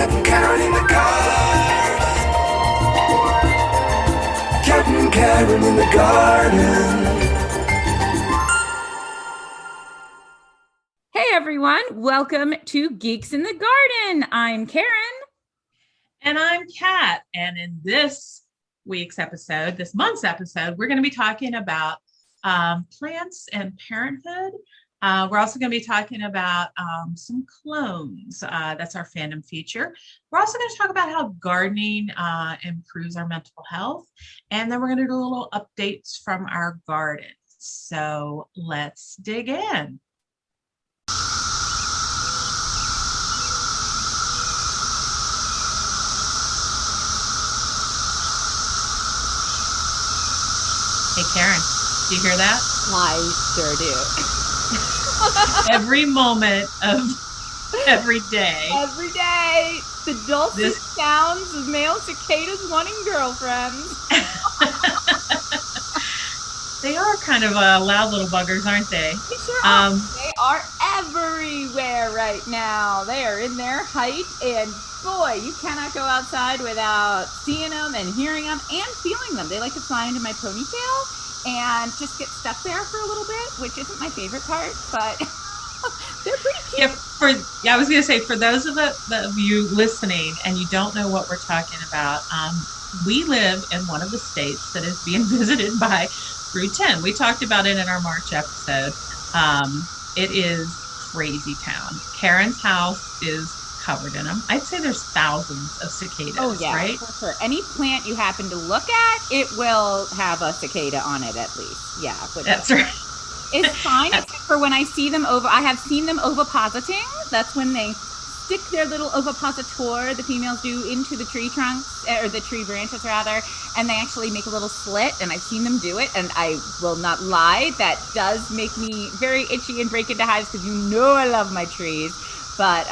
Captain Karen in the garden. Captain Karen in the garden. Hey everyone, welcome to Geeks in the Garden. I'm Karen. And I'm Kat. And in this month's episode, we're going to be talking about plants and parenthood. We're also going to be talking about some clones. That's our fandom feature. We're also going to talk about how gardening improves our mental health. And then we're going to do a little updates from our garden. So let's dig in. Hey, Karen, do you hear that? I sure do. Every moment of every day. Every day, the dulcet sounds of male cicadas wanting girlfriends. They are kind of loud little buggers, aren't they? They sure are. They are everywhere right now. They are in their height, and boy, you cannot go outside without seeing them and hearing them and feeling them. They like to fly into my ponytail and just get stuck there for a little bit, which isn't my favorite part, but they're pretty cute. I was going to say, for those of you listening and you don't know what we're talking about, we live in one of the states that is being visited by Route 10. We talked about it in our March episode. It is crazy town. Karen's house is covered in them. I'd say there's thousands of cicadas, right? For sure. Any plant you happen to look at, it will have a cicada on it at least. Yeah. That's right. It's fine, except for when I see them I have seen them ovipositing. That's when they stick their little ovipositor, the females do, into the tree trunks, or the tree branches rather, and they actually make a little slit, and I've seen them do it, and I will not lie, that does make me very itchy and break into hives, because you know I love my trees, but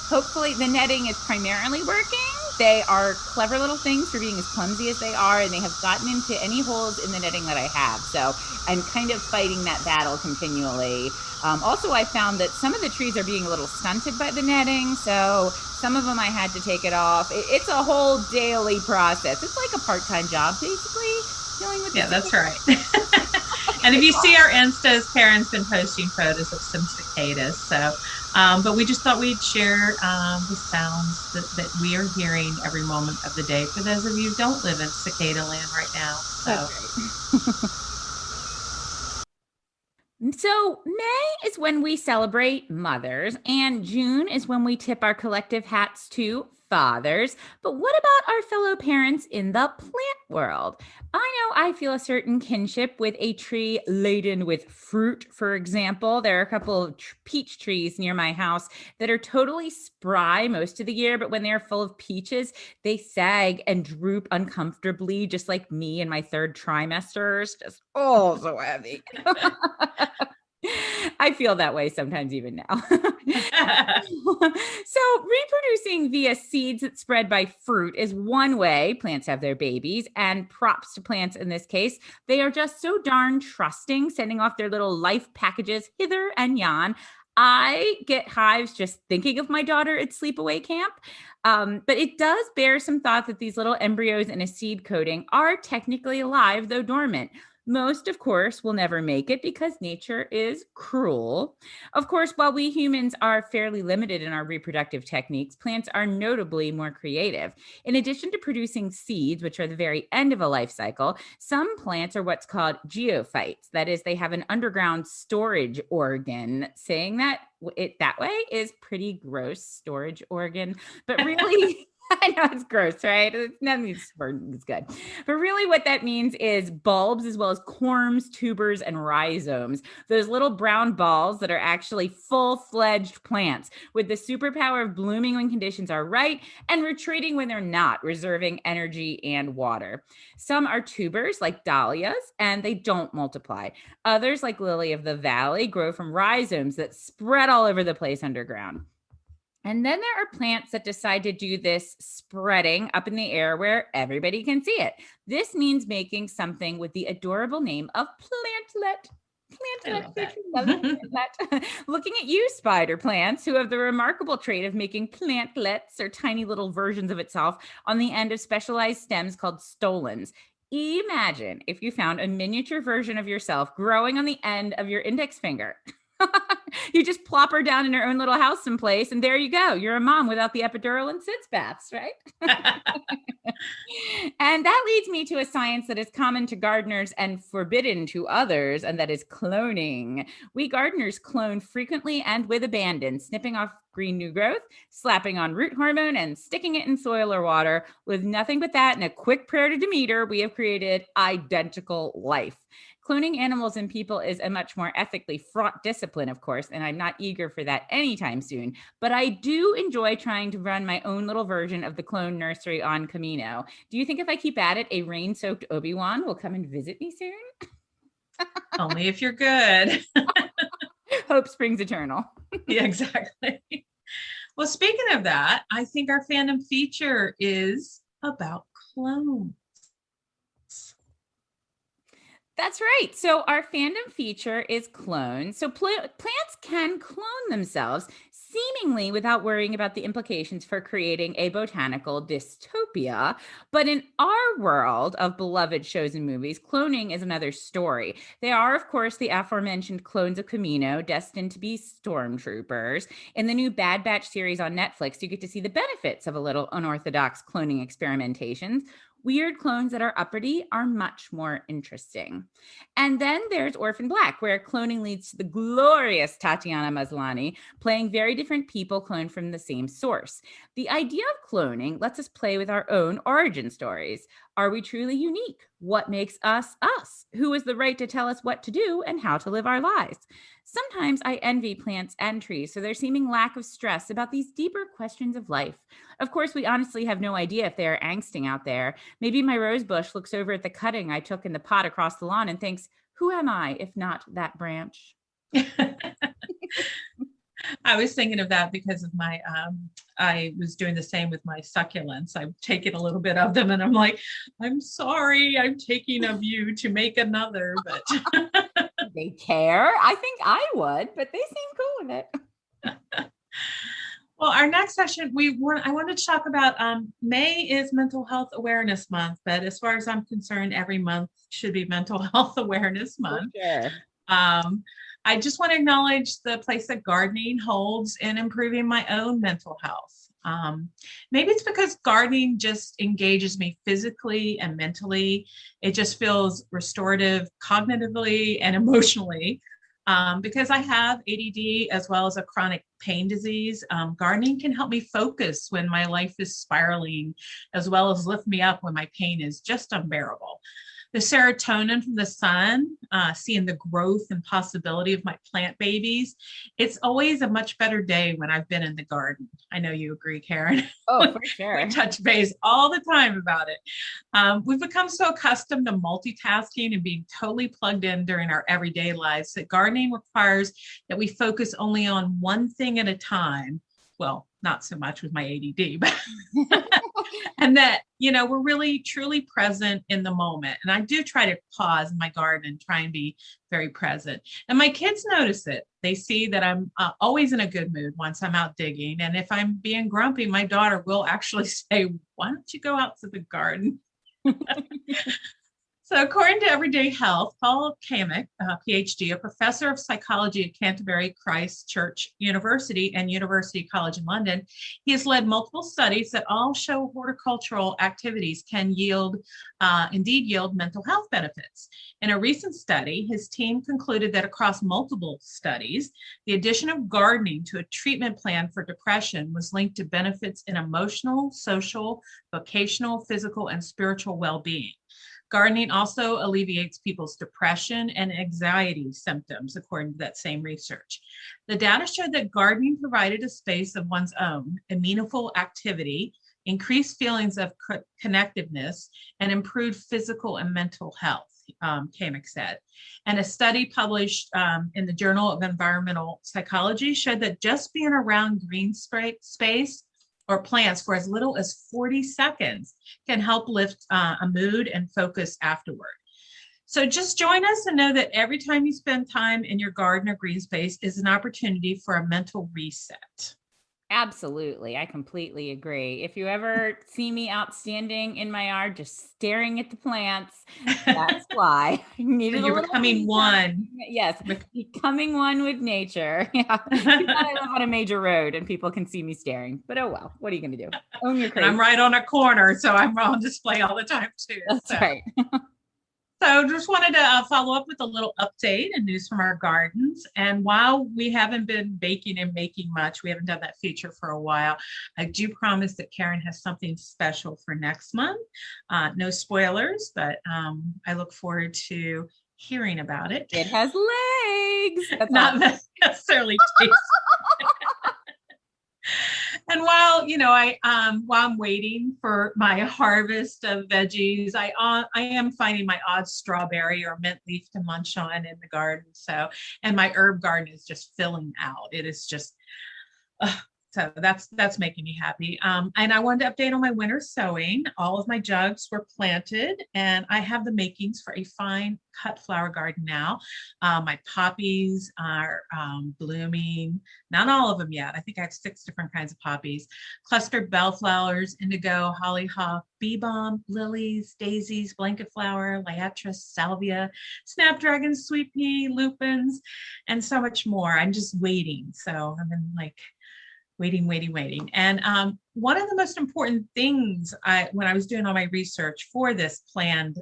hopefully the netting is primarily working. They are clever little things for being as clumsy as they are, and they have gotten into any holes in the netting that I have, so I'm kind of fighting that battle continually. Also, I found that some of the trees are being a little stunted by the netting, so some of them I had to take it off. It's a whole daily process. It's like a part-time job, basically, dealing with that's right. And if you see our Instas, Karen's been posting photos of some cicadas, so but we just thought we'd share the sounds that we are hearing every moment of the day for those of you who don't live in cicada land right now. So. So May is when we celebrate mothers, and June is when we tip our collective hats to fathers. But what about our fellow parents in the plant world? I know I feel a certain kinship with a tree laden with fruit, for example. There are a couple of peach trees near my house that are totally spry most of the year, but when they're full of peaches, they sag and droop uncomfortably, just like me in my third trimesters. Just, so heavy. I feel that way sometimes even now. So reproducing via seeds that spread by fruit is one way plants have their babies, and props to plants in this case. They are just so darn trusting, sending off their little life packages hither and yon. I get hives just thinking of my daughter at sleepaway camp. But it does bear some thought that these little embryos in a seed coating are technically alive, though dormant. Most, of course, will never make it because nature is cruel. Of course, while we humans are fairly limited in our reproductive techniques, plants are notably more creative. In addition to producing seeds, which are the very end of a life cycle, some plants are what's called geophytes. That is, they have an underground storage organ. Saying that that way is pretty gross, storage organ, but really... I know it's gross, right? Nothing is good. But really what that means is bulbs as well as corms, tubers, and rhizomes. Those little brown balls that are actually full-fledged plants with the superpower of blooming when conditions are right and retreating when they're not, reserving energy and water. Some are tubers like dahlias, and they don't multiply. Others, like lily of the valley, grow from rhizomes that spread all over the place underground. And then there are plants that decide to do this spreading up in the air where everybody can see it. This means making something with the adorable name of plantlet. I love that. Looking at you, spider plants, who have the remarkable trait of making plantlets or tiny little versions of itself on the end of specialized stems called stolons. Imagine if you found a miniature version of yourself growing on the end of your index finger. You just plop her down in her own little house someplace, and there you go. You're a mom without the epidural and sitz baths, right? And that leads me to a science that is common to gardeners and forbidden to others, and that is cloning. We gardeners clone frequently and with abandon, snipping off green new growth, slapping on root hormone, and sticking it in soil or water. With nothing but that and a quick prayer to Demeter, we have created identical life. Cloning animals and people is a much more ethically fraught discipline, of course, and I'm not eager for that anytime soon. But I do enjoy trying to run my own little version of the clone nursery on Camino. Do you think if I keep at it, a rain-soaked Obi-Wan will come and visit me soon? Only if you're good. Hope springs eternal. Yeah, exactly. Well, speaking of that, I think our fandom feature is about clones. That's right. So our fandom feature is clones. So plants can clone themselves seemingly without worrying about the implications for creating a botanical dystopia. But in our world of beloved shows and movies, cloning is another story. They are, of course, the aforementioned clones of Camino, destined to be stormtroopers. In the new Bad Batch series on Netflix, you get to see the benefits of a little unorthodox cloning experimentations. Weird clones that are uppity are much more interesting. And then there's Orphan Black, where cloning leads to the glorious Tatiana Maslany playing very different people cloned from the same source. The idea of cloning lets us play with our own origin stories. Are we truly unique? What makes us us? Who has the right to tell us what to do and how to live our lives? Sometimes I envy plants and trees for their seeming lack of stress about these deeper questions of life. Of course, we honestly have no idea if they are angsting out there. Maybe my rose bush looks over at the cutting I took in the pot across the lawn and thinks, who am I if not that branch? I was thinking of that because of my, I was doing the same with my succulents. I've taken a little bit of them and I'm like, I'm sorry, I'm taking of you to make another, but. They care. I think I would, but they seem cool with it. Well, our next session, I wanted to talk about May is Mental Health Awareness Month, but as far as I'm concerned, every month should be Mental Health Awareness Month. For sure. I just want to acknowledge the place that gardening holds in improving my own mental health. Maybe it's because gardening just engages me physically and mentally. It just feels restorative cognitively and emotionally. Because I have ADD as well as a chronic pain disease, gardening can help me focus when my life is spiraling, as well as lift me up when my pain is just unbearable. The serotonin from the sun, seeing the growth and possibility of my plant babies, it's always a much better day when I've been in the garden. I know you agree, Karen. Oh, for sure. We touch base all the time about it. We've become so accustomed to multitasking and being totally plugged in during our everyday lives that gardening requires that we focus only on one thing at a time. Well, not so much with my ADD, but and that, we're really truly present in the moment. And I do try to pause in my garden and try and be very present. And my kids notice it. They see that I'm always in a good mood once I'm out digging. And if I'm being grumpy, my daughter will actually say, why don't you go out to the garden? So according to Everyday Health, Paul Kamek, PhD, a professor of psychology at Canterbury Christ Church University and University College in London, he has led multiple studies that all show horticultural activities can indeed yield mental health benefits. In a recent study, his team concluded that across multiple studies, the addition of gardening to a treatment plan for depression was linked to benefits in emotional, social, vocational, physical, and spiritual well-being. Gardening also alleviates people's depression and anxiety symptoms, according to that same research. The data showed that gardening provided a space of one's own, a meaningful activity, increased feelings of connectiveness, and improved physical and mental health, Kamek said. And a study published in the Journal of Environmental Psychology showed that just being around green space or plants for as little as 40 seconds can help lift a mood and focus afterward. So just join us and know that every time you spend time in your garden or green space is an opportunity for a mental reset. Absolutely. I completely agree. If you ever see me out standing in my yard just staring at the plants, that's why. I needed a You're little becoming me time. one. Yes, becoming one with nature. Yeah. Too bad I live on a major road and people can see me staring. But oh well, what are you going to do? Own your And I'm crazy. right on a corner, so I'm on display all the time too. That's So. right. So just wanted to follow up with a little update and news from our gardens. And while we haven't been baking and making much, we haven't done that feature for a while, I do promise that Karen has something special for next month. No spoilers, but I look forward to hearing about it. It has legs. That's Not awesome. necessarily tasty. And while while I'm waiting for my harvest of veggies, I am finding my odd strawberry or mint leaf to munch on in the garden. So, and my herb garden is just filling out. It is just, so that's making me happy. And I wanted to update on my winter sowing. All of my jugs were planted, and I have the makings for a fine cut flower garden now. My poppies are blooming. Not all of them yet. I think I have 6 different kinds of poppies. Clustered bellflowers, indigo, hollyhock, bee balm, lilies, daisies, blanket flower, liatris, salvia, snapdragon, sweet pea, lupins, and so much more. I'm just waiting. So I've been like waiting. And one of the most important things when I was doing all my research for this planned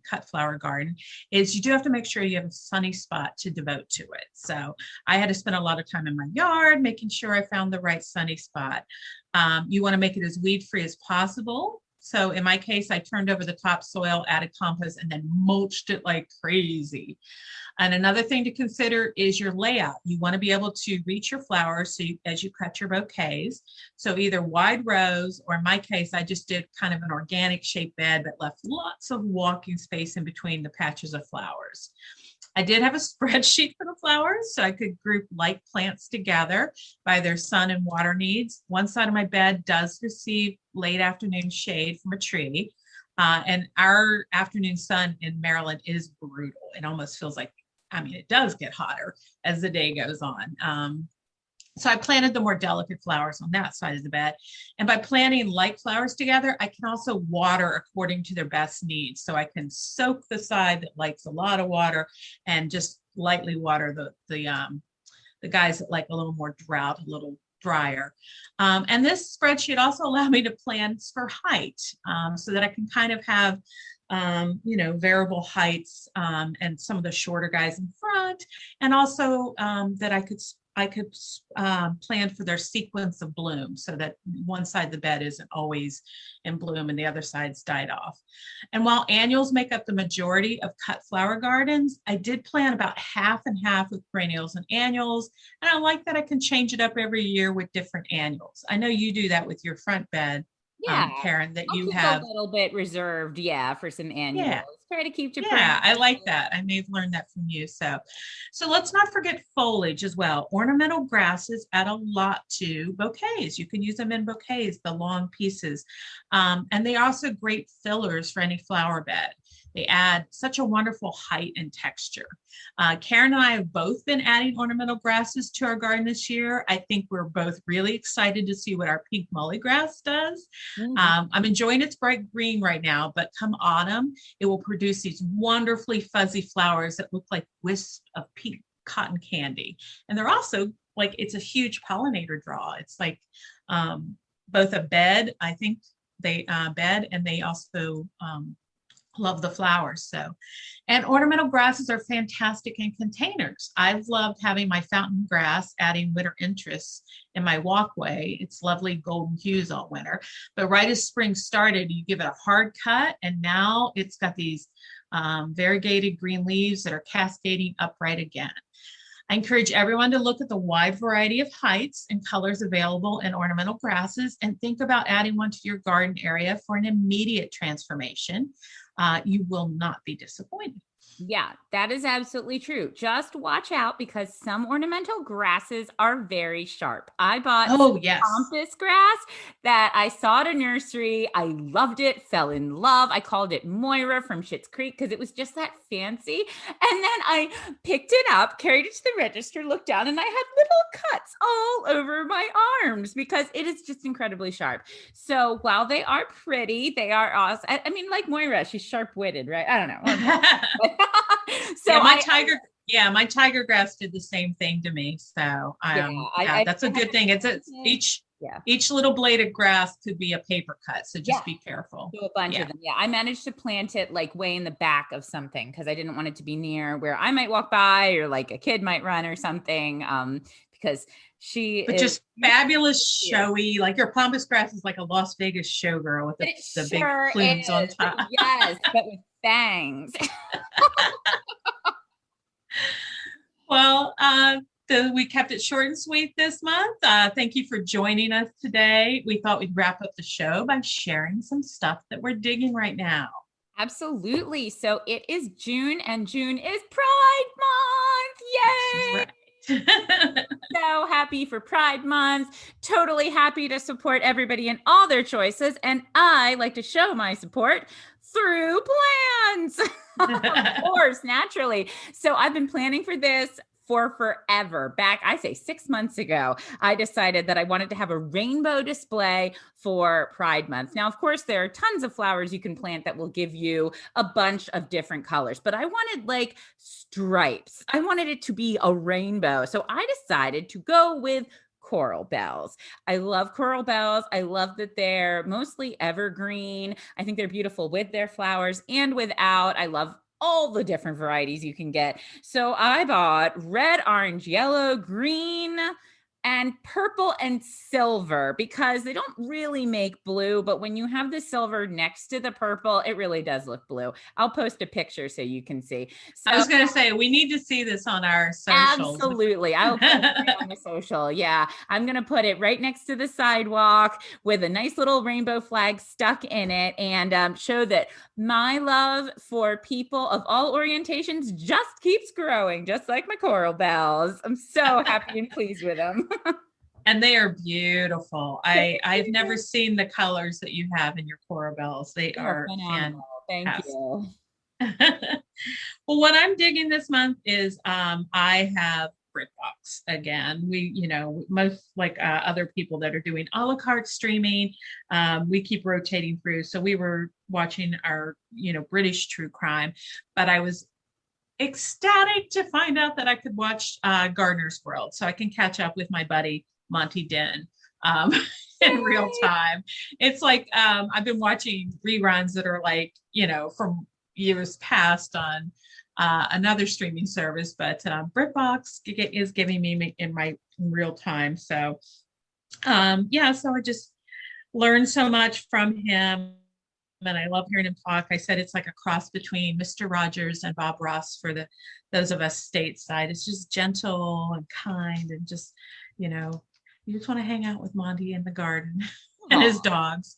cut flower garden is you do have to make sure you have a sunny spot to devote to it. So I had to spend a lot of time in my yard making sure I found the right sunny spot. You want to make it as weed-free as possible. So in my case, I turned over the topsoil, added compost, and then mulched it like crazy. And another thing to consider is your layout. You want to be able to reach your flowers as you cut your bouquets. So either wide rows, or in my case, I just did kind of an organic shaped bed that left lots of walking space in between the patches of flowers. I did have a spreadsheet for the flowers, so I could group like plants together by their sun and water needs. One side of my bed does receive late afternoon shade from a tree. And our afternoon sun in Maryland is brutal. It almost feels like, it does get hotter as the day goes on. So I planted the more delicate flowers on that side of the bed. And by planting like flowers together, I can also water according to their best needs. So I can soak the side that likes a lot of water and just lightly water the guys that like a little more drought, a little drier. And this spreadsheet also allowed me to plan for height so that I can kind of have variable heights and some of the shorter guys in front, and also that I could plan for their sequence of bloom so that one side of the bed isn't always in bloom and the other side's died off. And while annuals make up the majority of cut flower gardens, I did plan about half and half with perennials and annuals. And I like that I can change it up every year with different annuals. I know you do that with your front bed. Yeah. Karen, that I'll you keep have a little bit reserved, for some annuals. Yeah. Try to keep to I like that. I may have learned that from you. So let's not forget foliage as well. Ornamental grasses add a lot to bouquets. You can use them in bouquets, the long pieces. And they are also great fillers for any flower bed. They add such a wonderful height and texture. Karen and I have both been adding ornamental grasses to our garden this year. I think we're both really excited to see what our pink mullygrass does. I'm enjoying its bright green right now, but come autumn, it will produce these wonderfully fuzzy flowers that look like wisps of pink cotton candy. And they're also like, it's a huge pollinator draw. It's like both a bed, I think they bed, and they also love the flowers. And ornamental grasses are fantastic in containers. I've loved having my fountain grass adding winter interest in my walkway. It's lovely golden hues all winter, but right as spring started, you give it a hard cut, and now it's got these variegated green leaves that are cascading upright again. I encourage everyone to look at the wide variety of heights and colors available in ornamental grasses and think about adding one to your garden area for an immediate transformation. You will not be disappointed. Yeah, that is absolutely true. Just watch out because some ornamental grasses are very sharp. I bought some Oh, yes. pampas grass that I saw at a nursery. I loved it, fell in love. I called it Moira from Schitt's Creek because it was just that fancy. And then I picked it up, carried it to the register, looked down, and I had little cuts all over my arms because it is just incredibly sharp. So while they are pretty, they are awesome. I mean, like Moira, she's sharp-witted, right? I don't know. So my tiger grass did the same thing to me. So yeah, that's a good thing. It's yeah. each little blade of grass could be a paper cut. So just Yeah. be careful. Do a bunch of them. Yeah, I managed to plant it like way in the back of something because I didn't want it to be near where I might walk by or like a kid might run or something. Because but just fabulous, showy. Like your pampas grass is like a Las Vegas showgirl with the big plumes on top. Yes, but with fangs. Well, we kept it short and sweet this month. Thank you for joining us today. We thought we'd wrap up the show by sharing some stuff that we're digging right now. Absolutely. So it is June, and June is Pride Month. Yay! Right. So happy for Pride Month. Totally happy to support everybody in all their choices. And I like to show my support through plans. Of course, naturally. So I've been planning for this for forever. Back, I say 6 months ago, I decided that I wanted to have a rainbow display for Pride Month. Now, of course, there are tons of flowers you can plant that will give you a bunch of different colors, but I wanted like stripes. I wanted it to be a rainbow. So I decided to go with coral bells. I love coral bells. I love that they're mostly evergreen. I think they're beautiful with their flowers and without. I love all the different varieties you can get. So I bought red, orange, yellow, green, and purple and silver because they don't really make blue, but when you have the silver next to the purple, it really does look blue. I'll post a picture so you can see. So, I was going to say, we need to see this on our socials. Absolutely. I'll put it right on the social. Yeah. I'm going to put it right next to the sidewalk with a nice little rainbow flag stuck in it and show that my love for people of all orientations just keeps growing, just like my coral bells. I'm so happy and pleased with them. And they are beautiful. I've never seen the colors that you have in your coral bells. They are phenomenal. Thank you. Well, what I'm digging this month is I have BritBox again. We, most like other people that are doing a la carte streaming, we keep rotating through. So we were watching our, British true crime, but I was ecstatic to find out that I could watch Gardener's World, so I can catch up with my buddy Monty Den in real time. It's like I've been watching reruns that are like, from years past on another streaming service, but BritBox is giving me in real time. So so I just learned so much from him. And I love hearing him talk. I said it's like a cross between Mr. Rogers and Bob Ross for those of us stateside. It's just gentle and kind and just, you just want to hang out with Monty in the garden and his dogs.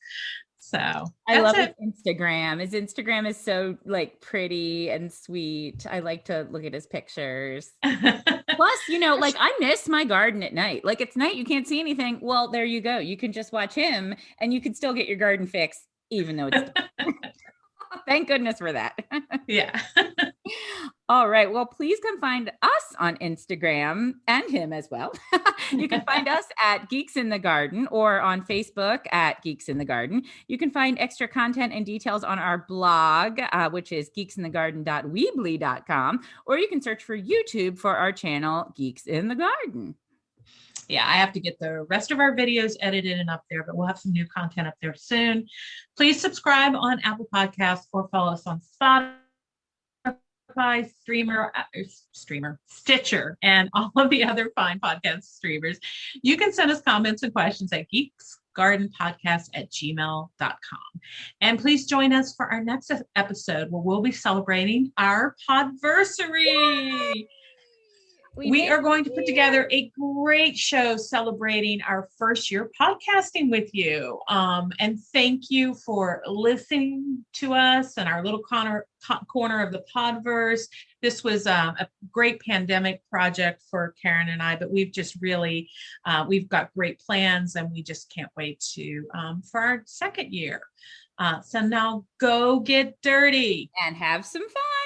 So I love his Instagram. His Instagram is so like pretty and sweet. I like to look at his pictures. Plus, like I miss my garden at night. Like it's night, you can't see anything. Well, there you go. You can just watch him and you can still get your garden fixed, even though it's thank goodness for that. Yeah. All right. Well, please come find us on Instagram and him as well. You can find us at Geeks in the Garden or on Facebook at Geeks in the Garden. You can find extra content and details on our blog, which is geeksinthegarden.weebly.com, or you can search for YouTube for our channel, Geeks in the Garden. Yeah, I have to get the rest of our videos edited and up there, but we'll have some new content up there soon. Please subscribe on Apple Podcasts or follow us on Spotify, Streamer, Stitcher, and all of the other fine podcast streamers. You can send us comments and questions at geeksgardenpodcast@gmail.com. And please join us for our next episode where we'll be celebrating our podversary. We are going to put together a great show celebrating our first year podcasting with you. And thank you for listening to us and our little corner of the Podverse. This was a great pandemic project for Karen and I, but we've just really, we've got great plans and we just can't wait to for our second year. So now go get dirty and have some fun.